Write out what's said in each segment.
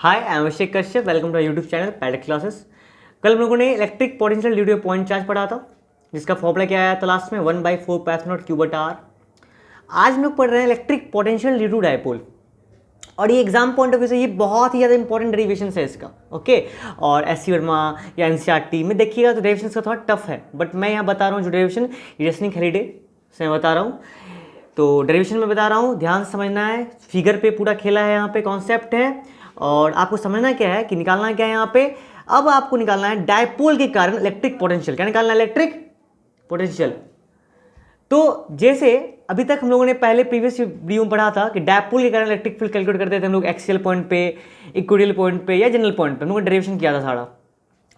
Hi, I am Abhishek Kashyap. Welcome to YouTube channel पैडेक classes. कल हम लोगों ने electric potential due to point charge पढ़ा था, जिसका फॉर्मूला क्या आया था लास्ट में 1/4 पाइथन क्यू बटा आर। आज हम लोग पढ़ रहे हैं electric potential due to dipole, और ये एग्जाम पॉइंट ऑफ व्यू से ये बहुत ही ज़्यादा इंपॉर्टेंट डेरिवेशन है इसका। ओके, और एस वर्मा या एनसीईआरटी में देखिएगा तो डेरिवेशन का थोड़ा टफ है, बट मैं यहाँ बता रहा हूँ जो डेरिवेशन रेशनिंग हेरिडे से मैं बता रहा हूँ, तो डेरिवेशन में बता रहा हूँ, ध्यान से समझना है। फिगर पे पूरा खेला है, यहाँ पे कॉन्सेप्ट है और आपको समझना क्या है कि निकालना क्या है यहाँ पे। अब आपको निकालना है डायपोल के कारण इलेक्ट्रिक पोटेंशियल। क्या निकालना है? Electric potential. तो जैसे अभी तक हम लोगों ने पहले प्रीवियस वीडियो में पढ़ा था कि डायपोल के कारण इलेक्ट्रिक फील्ड कैलकुलेट करते थे हम लोग एक्सियल पॉइंट पे, इक्विडियल पॉइंट पे या जनरल पॉइंट पे, हम लोगों ने डेरिवेशन किया था सारा।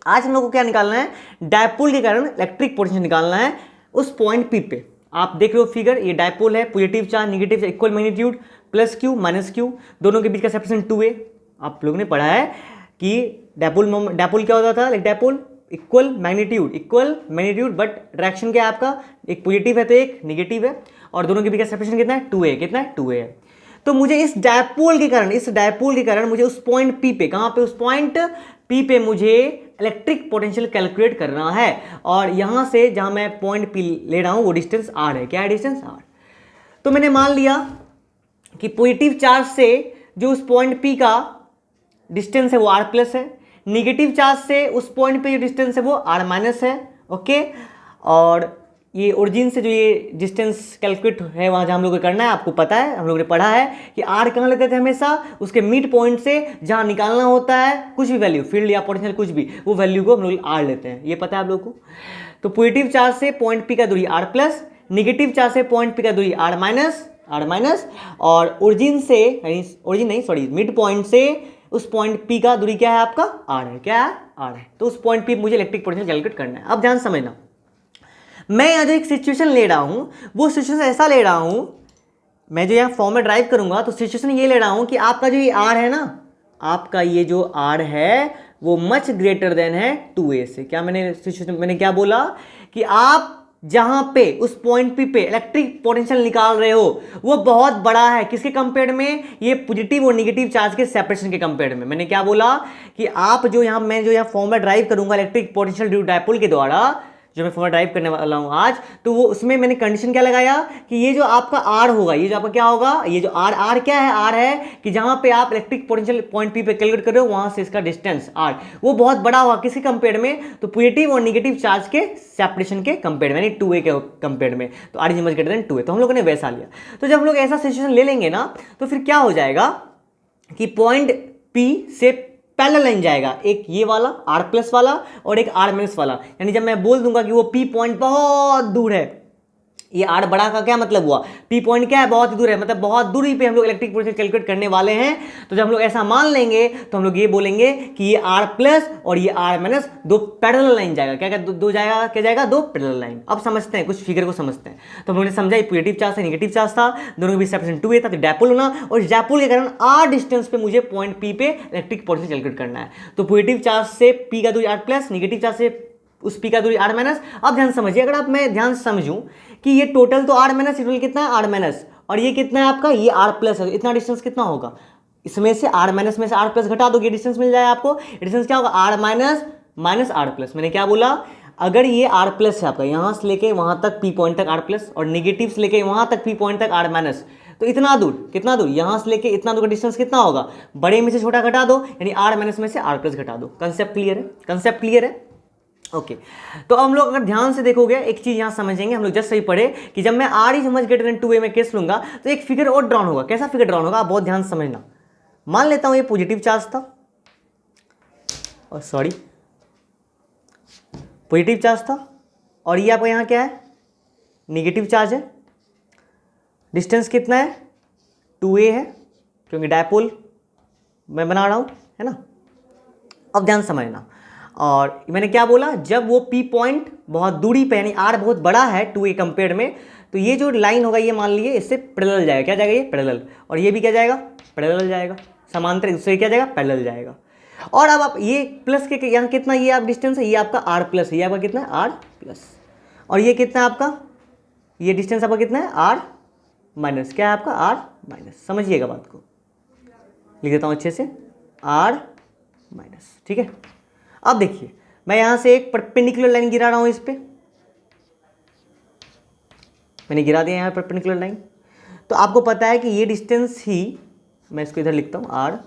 आज हम लोग को क्या निकालना है? डायपोल के कारण इलेक्ट्रिक पोटेंशियल निकालना है उस पॉइंट पी पे। आप देख रहे हो फिगर, ये डायपोल है, positive charge negative charge, equal magnitude, plus Q minus Q, दोनों के बीच का सेपरेशन 2a। आप लोगों ने पढ़ा है कि डायपोल क्या होता था? Dipole equal magnitude, but direction क्या है आपका? एक पॉजिटिव है तो एक नेगेटिव है, और दोनों के बीच का सेपरेशन कितना है? 2a। कितना है? 2a है। तो मुझे इस डायपोल के कारण मुझे उस पॉइंट पी पे, कहां पे? उस पॉइंट पी पे मुझे इलेक्ट्रिक पोटेंशियल कैलकुलेट करना है, और यहां से जहां मैं पॉइंट पी ले रहा हूं वो डिस्टेंस r है। क्या है डिस्टेंस? r। तो मैंने मान लिया कि पॉजिटिव चार्ज से जो उस पॉइंट पी का डिस्टेंस है वो r प्लस है, निगेटिव चार्ज से उस पॉइंट पे जो डिस्टेंस है वो r माइनस है। ओके, और ये ओरिजिन से जो ये डिस्टेंस कैलकुलेट है वहाँ जहाँ हम लोग को करना है, आपको पता है, हम लोग ने पढ़ा है कि r कहाँ लेते थे हमेशा? उसके मिड पॉइंट से जहाँ निकालना होता है कुछ भी वैल्यू, फील्ड या पोटेंशियल कुछ भी, वो वैल्यू को हम लोग r लेते हैं। ये पता है आप लोग को। तो पॉजिटिव चार्ज से पॉइंट पी का दूरी r प्लस, निगेटिव चार्ज से पॉइंट पी का दूरी r माइनस, और मिड पॉइंट से उस पॉइंट पी का दूरी क्या है आपका? r है। क्या है? r है। तो उस पॉइंट पी मुझे इलेक्ट्रिक पोटेंशियल कैलकुलेट करना है। अब ध्यान समझना, मैं यहाँ जो एक सिचुएशन ले रहा हूँ वो सिचुएशन ऐसा ले रहा हूँ, मैं जो यहाँ फॉर्म में ड्राइव करूंगा तो सिचुएशन ये ले रहा हूँ कि आपका जो ये r है ना, आपका ये जो r है वो मच ग्रेटर देन है 2a से। क्या मैंने क्या बोला कि आप जहां पे उस पॉइंट पी पे इलेक्ट्रिक पोटेंशियल निकाल रहे हो वो बहुत बड़ा है। किसके कंपेयर में? ये पॉजिटिव और नेगेटिव चार्ज के सेपरेशन के कंपेयर में। मैंने क्या बोला कि आप मैं जो यहाँ फॉर्मूला ड्राइव करूंगा electric potential due to dipole के द्वारा, जो मैं फॉर्मूला ड्राइव करने वाला हूं आज, तो वो उसमें मैंने कंडीशन क्या लगाया कि ये जो आपका r होगा, ये जो आपका क्या होगा, ये जो r क्या है? r है कि जहां पे आप इलेक्ट्रिक पोटेंशियल पॉइंट पी पे कैलकुलेट कर रहे हो वहां से इसका डिस्टेंस r वो बहुत बड़ा होगा। किसके कंपेयर में? तो पॉजिटिव और नेगेटिव चार्ज के सेपरेशन के कंपेयर में, यानी 2a के कंपेयर में। तो r is much greater than 2a। तो हम लोगों ने वैसा लिया। तो जब हम लोग ऐसा सिचुएशन ले लेंगे ना, तो फिर क्या हो जाएगा कि पॉइंट p से पैरेलल लाइन जाएगा, एक ये वाला r प्लस वाला और एक r माइनस वाला। यानी जब मैं बोल दूंगा कि वो p पॉइंट बहुत दूर है, ये r बड़ा का क्या मतलब हुआ? p पॉइंट क्या है? बहुत दूर है, मतलब बहुत दूरी पे हम लोग इलेक्ट्रिक पोटेंशियल कैलकुलेट करने वाले हैं। तो जब हम लोग ऐसा मान लेंगे तो हम लोग ये बोलेंगे कि ये r प्लस और ये r माइनस दो पैरेलल लाइन जाएगा। क्या दो जाएगा? क्या जाएगा? दो पैरेलल लाइन। अब समझते हैं, कुछ फिगर को समझते हैं। तो हम लोगों ने समझा ये पॉजिटिव चार्ज था, नेगेटिव चार्ज था, दोनों के बीच सेपरेशन 2a था, तो डायपोल होना, और डायपोल के कारण r डिस्टेंस पे मुझे पॉइंट p पे इलेक्ट्रिक पोटेंशियल कैलकुलेट करना है। तो पॉजिटिव चार्ज से p का दूरी r प्लस, नेगेटिव चार्ज से उस p का दूरी r माइनस। अब ध्यान समझिए, अगर आप मैं ध्यान से समझूं कि ये टोटल तो r माइनस, टोटल कितना है? r माइनस, और ये कितना है आपका? ये r प्लस है। इतना डिस्टेंस कितना होगा? इसमें से r माइनस में से r प्लस घटा दोगे, डिस्टेंस मिल जाएगा आपको। डिस्टेंस क्या होगा? r minus minus r plus. मैंने क्या बोला? अगर ये r प्लस है आपका, यहां से लेके वहां तक p पॉइंट तक r प्लस, और नेगेटिव से लेके वहां तक p पॉइंट तक r माइनस, तो इतना दूर, कितना दूर? यहां से लेके इतना दूर का डिस्टेंस कितना होगा? बड़े में से छोटा घटा दो, यानी r माइनस में से r प्लस घटा दो। कंसेप्ट क्लियर है? कंसेप्ट क्लियर है? ओके। तो हम लोग अगर ध्यान से देखोगे एक चीज यहां समझेंगे, हम लोग जस्ट सही पढ़े कि जब मैं r is much greater than 2a में केस लूंगा तो एक फिगर और ड्रॉन होगा। कैसा फिगर ड्रॉन होगा? आप बहुत ध्यान से समझना। मान लेता हूं ये पॉजिटिव चार्ज था, और पॉजिटिव चार्ज था, और ये आपका यहां क्या है? नेगेटिव चार्ज है। डिस्टेंस कितना है? 2a है, क्योंकि डायपोल मैं बना रहा हूं, है ना। अब ध्यान समझना, और मैंने क्या बोला? जब वो p पॉइंट बहुत दूरी पे, यानी r बहुत बड़ा है 2a कंपेयर में, तो ये जो लाइन होगा ये मान लीजिए इससे पैरेलल जाएगा। क्या जाएगा? ये पैरेलल। और ये भी क्या जाएगा? पैरेलल जाएगा। समांतर दूसरे क्या जाएगा? पैरेलल जाएगा। और अब आप ये प्लस के यहाँ कितना ये आप डिस्टेंस है? ये आपका r प्लस है। ये आपका कितना है? r plus. और ये कितना है आपका? ये डिस्टेंस आपका कितना है? r minus. क्या है आपका? r minus. समझिएगा बात को, लिख देता हूँ अच्छे से। R minus. ठीक है, अब देखिए मैं यहां से एक परपेंडिकुलर लाइन गिरा रहा हूं, इस पे मैंने गिरा दिया यहाँ परपेंडिकुलर लाइन। तो आपको पता है कि ये डिस्टेंस ही, मैं इसको इधर लिखता हूँ आर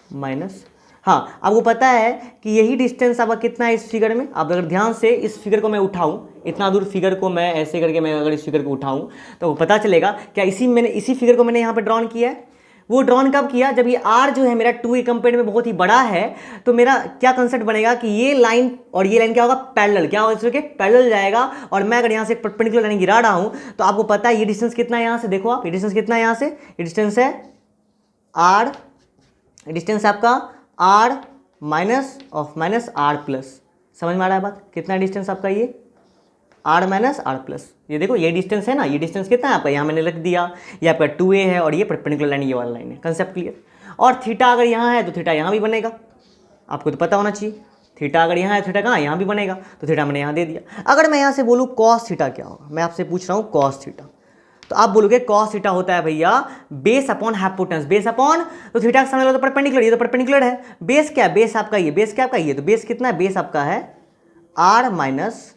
माइनस, हाँ आपको पता है कि यही डिस्टेंस आपका कितना है इस फिगर में। आप अगर ध्यान से इस फिगर को मैं उठाऊं, इतना दूर फिगर को मैं ऐसे करके मैं अगर इस फिगर को उठाऊं तो पता चलेगा क्या इसी फिगर को मैंने यहाँ पे ड्रॉन किया है। वो ड्रॉन कब किया, जब ये आर जो है मेरा 2a कंपेयर में बहुत ही बड़ा है, तो मेरा क्या कंसेप्ट बनेगा कि ये लाइन और ये लाइन क्या होगा, पैरेलल, क्या होगा इसके पैरेलल जाएगा। और मैं अगर यहाँ से परपेंडिकुलर लाइन गिरा रहा हूँ तो आपको पता है ये डिस्टेंस कितना है, यहाँ से देखो आप, ये डिस्टेंस कितना है यहाँ से, ये डिस्टेंस है आर, डिस्टेंस आपका R minus of minus R plus. समझ में आ रहा है बात, कितना डिस्टेंस आपका ये आर माइनस आर प्लस। ये देखो ये डिस्टेंस है ना, ये डिस्टेंस कितना है आपका, यहाँ मैंने लिख दिया, ये आपका 2a है और ये परपेंडिकुलर लाइन ये वाला लाइन है। Concept clear. और थीटा अगर यहाँ है तो थीटा यहाँ भी बनेगा, आपको तो पता होना चाहिए। थीटा अगर यहाँ है थीटा कहाँ, यहाँ भी बनेगा, तो थीटा मैंने यहाँ दे दिया। अगर मैं यहाँ से बोलूँ कॉस थीटा क्या होगा, मैं आपसे पूछ रहा हूँ कॉस थीटा, तो आप बोलोगे कॉस थीटा होता है भैया base upon hypotenuse, base upon, तो थीटा का सामने तो परपेंडिकुलर, ये तो परपेंडिकुलर है। बेस क्या है, बेस आपका ये, बेस क्या आपका ये, तो बेस कितना है, बेस आपका है R minus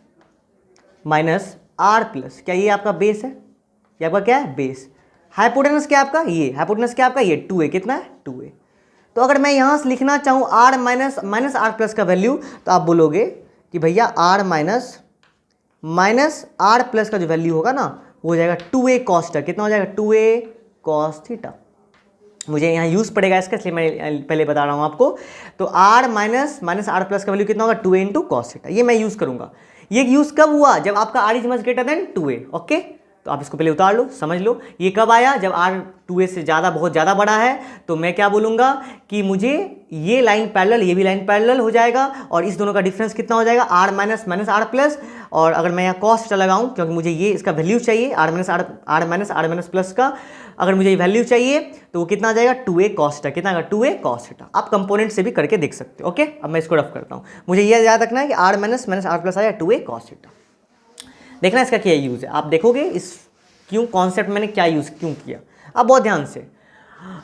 minus R plus, क्या ये आपका बेस है, ये आपका क्या है बेस। हाइपोटेनस क्या आपका ये, हाइपोटेनस क्या आपका ये 2a, कितना है 2a। तो अगर मैं यहाँ से लिखना चाहूँ R minus minus R plus का वैल्यू, तो आप बोलोगे कि भैया R minus minus R plus का जो वैल्यू होगा ना वो हो जाएगा 2a cos थीटा, कितना हो जाएगा 2a cos थीटा। मुझे यहाँ यूज़ पड़ेगा इसका, इसलिए मैं पहले बता रहा हूँ आपको। तो R minus minus R plus का वैल्यू कितना होगा 2a इंटू कॉस थीटा, ये मैं यूज़ करूँगा। ये यूज़ कब हुआ, जब आपका R is much greater than 2a। Okay, तो आप इसको पहले उतार लो, समझ लो ये कब आया, जब आर 2a से ज़्यादा बहुत ज़्यादा बड़ा है। तो मैं क्या बोलूँगा कि मुझे ये लाइन पैरेलल, ये भी लाइन पैरेलल हो जाएगा, और इस दोनों का डिफरेंस कितना हो जाएगा R minus minus R plus. और अगर मैं यहाँ कॉस थीटा लगाऊँ, क्योंकि मुझे ये इसका वैल्यू चाहिए आर माइनस प्लस का, अगर मुझे ये वैल्यू चाहिए तो वो कितना आ जाएगा 2a cos थीटा, कितना आएगा 2a cos थीटा। आप कंपोनेंट से भी करके देख सकते हो। ओके, अब मैं इसको रफ करता हूँ, मुझे ये याद रखना है कि R minus minus R plus आया 2a cos थीटा। देखना इसका क्या यूज़ है, आप देखोगे इस क्यों कॉन्सेप्ट मैंने क्या यूज़ क्यों किया। अब बहुत ध्यान से,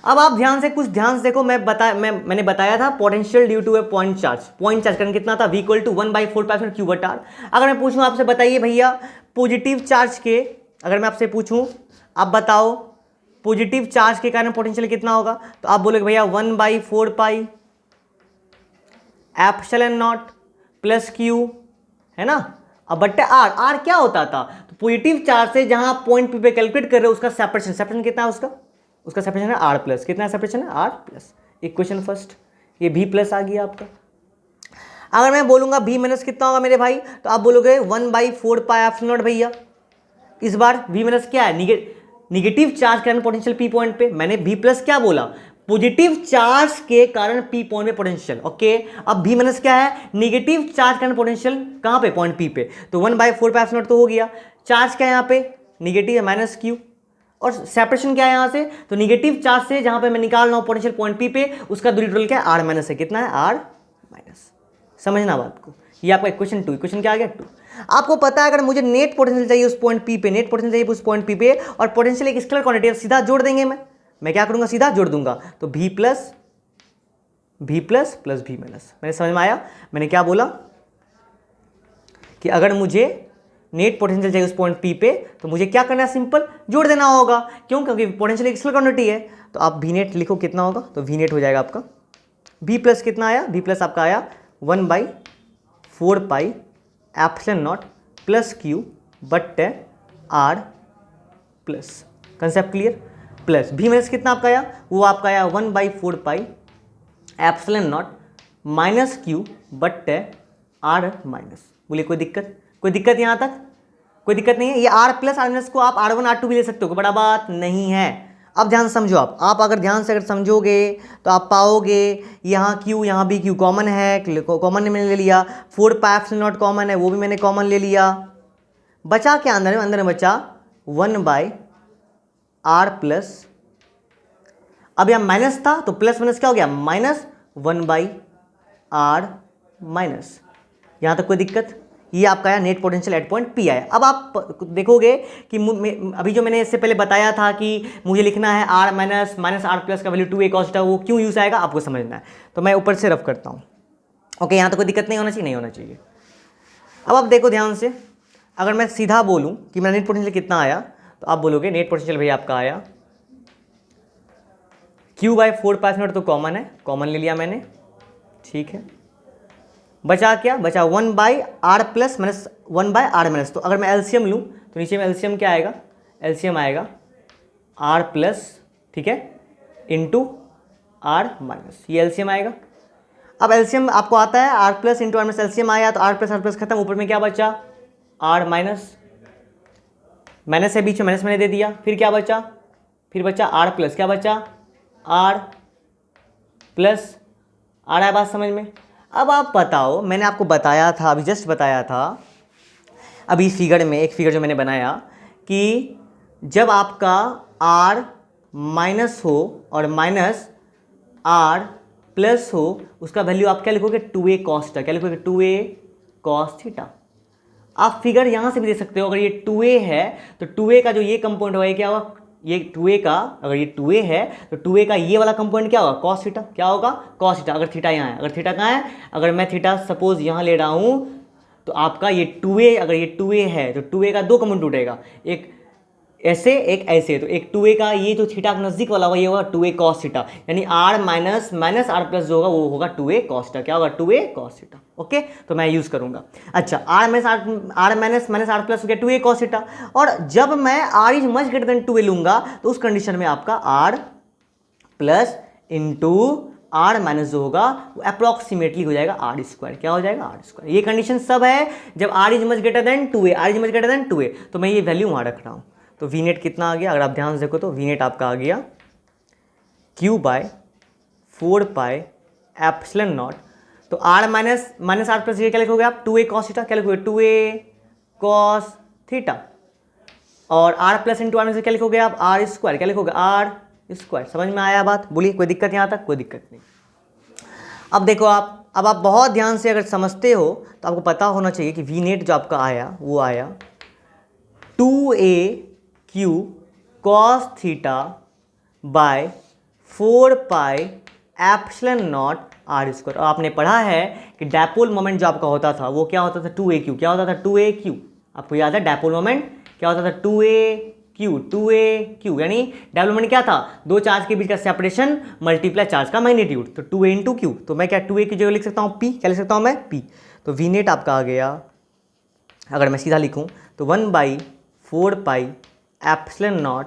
अब आप ध्यान से कुछ ध्यान से देखो, मैंने बताया था potential due to a point charge current कितना था, v इक्वल टू 1/4 क्यू बटा आर। अगर मैं पूछूं आपसे, बताइए भैया पॉजिटिव चार्ज के, अगर मैं आपसे पूछूं आप बताओ पॉजिटिव चार्ज के कारण पोटेंशियल कितना होगा, तो आप बोलोगे भैया 1/4 pi epsilon not plus Q, है ना। अब बट्टे आर, आर क्या होता था, तो पॉजिटिव चार्ज से जहां पॉइंट पी पे कैलकुलेट कर रहे हो उसका सेपरेशन कितना है, उसका सेपरेशन है आर प्लस, कितना सेपरेशन है आर प्लस। इक्वेशन फर्स्ट, ये भी प्लस आ गया आपका। अगर मैं बोलूंगा भी माइनस कितना होगा मेरे भाई, तो आप बोलोगे 1/4 पाई एप्सिलॉन नॉट। भैया इस बार भी माइनस क्या है, निगेटिव चार्ज के कारण पोटेंशियल पी पॉइंट पे, मैंने भी प्लस क्या बोला, पॉजिटिव चार्ज के कारण पी पॉइंट पे पोटेंशियल। ओके, अब भी माइनस क्या है, निगेटिव चार्ज के कारण पोटेंशियल कहां पे, पॉइंट पी पे। तो 1/4 पाई एप्सिलॉन नॉट तो हो गया, चार्ज क्या है यहाँ पे निगेटिव है माइनस क्यू, और सेपरेशन क्या है यहाँ से, तो निगेटिव चार्ज से जहां पे मैं निकाल रहा हूं पोटेंशियल पॉइंट पी पे, उसका दूरी टोटल क्या है आर माइनस है, कितना है आर माइनस। समझना बात को, ये आपका इक्वेशन 2, इक्वेशन क्या आ गया 2। आपको पता है अगर मुझे नेट पोटेंशियल चाहिए उस पॉइंट पी पे, नेट पोटेंशियल चाहिए उस पॉइंट पी पे, और पोटेंशियल एक स्केलर क्वांटिटी सीधा जोड़ देंगे, मैं क्या करूंगा सीधा जोड़ दूंगा, तो v plus plus v minus. मैंने समझ में आया, मैंने क्या बोला कि अगर मुझे नेट पोटेंशियल चाहिए उस पॉइंट पी पे, तो मुझे क्या करना है, सिंपल जोड़ देना होगा। क्यों, क्योंकि पोटेंशियल एक स्केलर क्वांटिटी है। तो आप v नेट लिखो कितना होगा, तो v नेट हो जाएगा आपका v प्लस कितना आया, v प्लस आपका आया 1/4 pi epsilon not plus Q बट्टे R plus. Concept clear. Plus भी माइनस कितना आपका आया, वो आपका आया 1/4 pi epsilon not minus Q बट्टे आर माइनस। बोलिए कोई दिक्कत यहाँ तक, कोई दिक्कत नहीं है। ये आर प्लस आर माइनस को आप R1 R2 भी ले सकते हो, कोई बड़ा बात नहीं है। अब ध्यान समझो, आप अगर ध्यान से अगर समझोगे तो आप पाओगे यहाँ क्यू यहाँ भी क्यू कॉमन है, कॉमन मैंने ले लिया, 4 पाई एप्सिलॉन नॉट कॉमन है, वो भी मैंने कॉमन ले लिया। बचा क्या अंदर में बचा 1/r प्लस, अब यहाँ माइनस था तो प्लस माइनस क्या हो गया माइनस 1/r माइनस। यहाँ तक कोई दिक्कत, ये आपका आया net potential at point P आया। अब आप देखोगे कि अभी जो मैंने इससे पहले बताया था कि मुझे लिखना है आर माइनस आर प्लस का वैल्यू 2a cos थीटा, वो क्यों यूज आएगा आपको समझना है। तो मैं ऊपर से रफ करता हूँ। ओके, यहाँ तो कोई दिक्कत नहीं होना चाहिए, नहीं होना चाहिए। अब आप देखो ध्यान से, अगर मैं सीधा बोलूँ कि मेरा नेट पोटेंशियल कितना आया, तो आप बोलोगे नेट पोटेंशियल भैया आपका आया Q/4π0 तो कॉमन है, कॉमन ले लिया मैंने, ठीक है। बचा क्या, बचा 1/r plus minus 1/r minus. तो अगर मैं एलसीएम लूँ तो नीचे में एलसीएम क्या आएगा, एलसीएम आएगा r प्लस, ठीक है, इंटू r माइनस, ये एलसीएम आएगा। अब एलसीएम आपको आता है r plus into r minus, LCM आया तो r प्लस खत्म, ऊपर में क्या बचा r माइनस, माइनस है बीच में, माइनस मैंने दे दिया, फिर क्या बचा, फिर बचा r प्लस, क्या बचा r प्लस, आ रहा है बात समझ में। अब आप बताओ, मैंने आपको बताया था, अभी जस्ट बताया था अभी फिगर में, एक फिगर जो मैंने बनाया कि जब आपका r माइनस हो और माइनस r प्लस हो, उसका वैल्यू आप क्या लिखोगे 2a cos थीटा, क्या लिखोगे 2a cos थीटा। आप फिगर यहाँ से भी दे सकते हो, अगर ये 2a है तो 2a का जो ये कंपोनेंट होगा ये क्या होगा, ये 2a का, अगर ये 2a है तो 2a का ये वाला कंपोनेंट क्या होगा cos थीटा, क्या होगा cos थीटा। अगर थीटा यहाँ है, अगर थीटा कहाँ है, अगर मैं थीटा सपोज यहाँ ले रहा हूँ तो आपका ये 2a, अगर ये 2a है तो 2a का दो कंपोनेंट टूटेगा, एक ऐसे एक ऐसे, तो एक 2a का ये जो थीटा नजदीक वाला होगा ये होगा 2a cos थीटा, यानी r minus minus r plus जो होगा वो होगा 2a cos थीटा, क्या होगा 2a cos थीटा। ओके, तो मैं यूज करूंगा। अच्छा, r minus minus r plus हो गया 2a cos थीटा, और जब मैं r is much greater than 2a लूंगा तो उस कंडीशन में आपका r plus into r minus जो होगा वो अप्रोक्सीमेटली हो जाएगा r स्क्वायर, क्या हो जाएगा r स्क्वायर। ये कंडीशन सब है जब r is much greater than 2a, r is much greater than 2a, तो मैं ये वैल्यू वहां रख रहा हूं। तो वी नेट कितना आ गया, अगर आप ध्यान से देखो तो वी नेट आपका आ गया Q/4πε0। तो r minus minus r plus ये क्या लिखोगे आप 2a cos थीटा, क्या लिखोगे 2a cos थीटा, और r प्लस इंटू r में से क्या लिखोगे आप r स्क्वायर, क्या लिखोगे r स्क्वायर। समझ में आया बात, बोलिए कोई दिक्कत यहाँ तक, कोई दिक्कत नहीं। अब देखो आप, अब आप बहुत ध्यान से अगर समझते हो तो आपको पता होना चाहिए कि वी नेट जो आपका आया वो आया 2a Q cos theta by 4πε0 r square. आपने पढ़ा है कि डायपोल मोमेंट जो आपका होता था वो क्या होता था 2aq, क्या होता था 2aq, आपको याद है डायपोल मोमेंट क्या होता था 2aq, यानी डायपोल मोमेंट क्या था, दो चार्ज के बीच का सेपरेशन मल्टीप्लाई चार्ज का मैग्नीट्यूड, तो 2a इंटू क्यू। तो मैं क्या 2a की जगह लिख सकता हूँ p, क्या लिख सकता हूँ मैं p। तो वी नेट आपका आ गया, अगर मैं सीधा लिखूँ तो 1/4πε0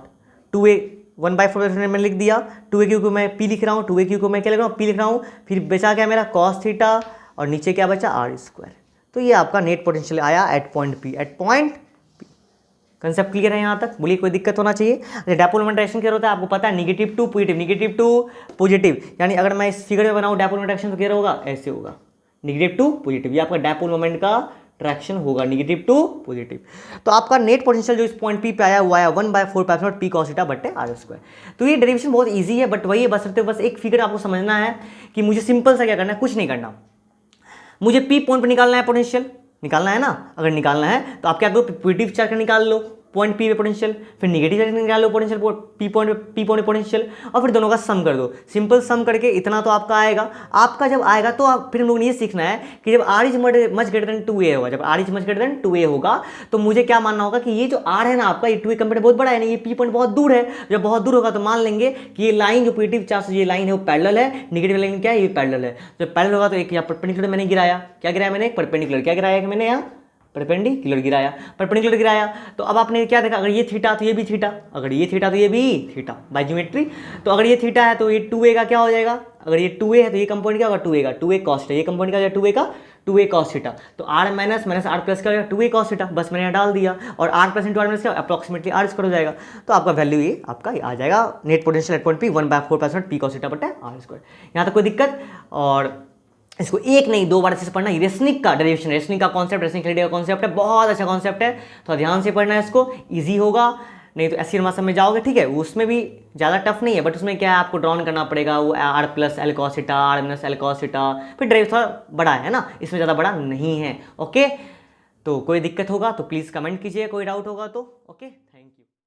2a, 1/4 मैंने लिख दिया, 2aq को मैं p लिख रहा हूँ, 2aq को मैं क्या लिख रहा हूँ p लिख रहा हूँ, फिर बचा क्या मेरा cos थीटा और नीचे क्या बचा r स्क्वायर। तो ये आपका नेट पोटेंशियल आया at point p, at point p। Concept clear है यहाँ तक, बोलिए कोई दिक्कत होना चाहिए। डायपोल मोमेंट रिएक्शन क्या होता है आपको पता है, negative to positive, negative to positive, यानी अगर मैं इस फिगर में बनाऊँ डायपोल मोमेंट रिएक्शन तो क्या होगा, ऐसे होगा नेगेटिव टू पॉजिटिव, ये आपका डायपोल मोमेंट का ट्रैक्शन होगा नेगेटिव टू पॉजिटिव। तो आपका नेट पोटेंशियल जो इस पॉइंट पी पे आया वो आया 1/4πε0 p cos थीटा बट्टे r स्क्वायर। तो ये डेरिवेशन बहुत इजी है, बट वही बस सकते हो, बस एक फिगर आपको समझना है कि मुझे सिंपल सा क्या करना है, कुछ नहीं करना, मुझे पी पॉइंट पर निकालना है, पोटेंशियल निकालना है ना। अगर निकालना है तो आप क्या करो, पॉजिटिव चार्ज निकाल लो पॉइंट पी पे पोटेंशियल, फिर नेगेटिव चार्ज निकाल low potential P point potential, और फिर दोनों का सम कर दो। सिंपल सम करके इतना तो आपका आएगा। आपका जब आएगा तो आप फिर हम लोगों ने ये सीखना है कि जब r is much greater than 2a होगा, जब r is much greater than 2a होगा तो मुझे क्या मानना होगा कि ये जो r है ना आपका, ये 2a कंपेयर बहुत बड़ा है ना, ये p पॉइंट बहुत दूर है। जब बहुत दूर होगा तो मान लेंगे कि ये लाइन जो पॉजिटिव चार्ज से ये लाइन है वो पैरेलल है, नेगेटिव लाइन क्या है, ये पैरेलल है। जब पैरेलल होगा तो एक यहाँ परपेंडिकुलर मैंने गिराया, क्या गिराया मैंने, एक परपेंडिकुलर, क्या गिराया मैंने यहाँ परपेंडिकुलर गिराया, परपेंडिकुलर गिराया। तो अब आपने क्या देखा, अगर ये थीटा तो ये भी थीटा, अगर ये थीटा तो ये भी थीटा बाय ज्योमेट्री। तो अगर ये थीटा है तो ये 2a का क्या हो जाएगा, अगर ये 2a है तो ये कंपोनेंट क्या होगा 2a का, 2a cos थीटा, ये कंपोनेंट क्या हो जाएगा 2a का 2a cos थीटा। तो r minus minus r plus क्या हो जाएगा 2a cos थीटा, बस मैंने यहाँ डाल दिया, और r plus into r minus क्या अप्रोक्सीमेटली r स्क्वायर हो जाएगा। तो आपका वैल्यू ये आपका आ जाएगा net potential at point p 1/4πε0 p cos theta बट्टे r स्क्वायर। यहाँ तक कोई दिक्कत, और इसको एक नहीं दो बार अच्छे से पढ़ना। रेसनिक का डेरिवेशन, रेसनिक का कॉन्सेप्ट, रेसनिक थ्योरी का कॉन्सेप्ट है, बहुत अच्छा कॉन्सेप्ट है, तो ध्यान से पढ़ना है इसको, इजी होगा। नहीं तो ऐसी नंबर में जाओगे, ठीक है, उसमें भी ज़्यादा टफ नहीं है, बट उसमें क्या है आपको ड्रॉन करना पड़ेगा, वो r plus L cos theta, r minus L cos theta, फिर डेरिवेशन थोड़ा बड़ा है ना, इसमें ज़्यादा बड़ा नहीं है। ओके, तो कोई दिक्कत होगा तो प्लीज़ कमेंट कीजिए, कोई डाउट होगा तो। Okay, thank you.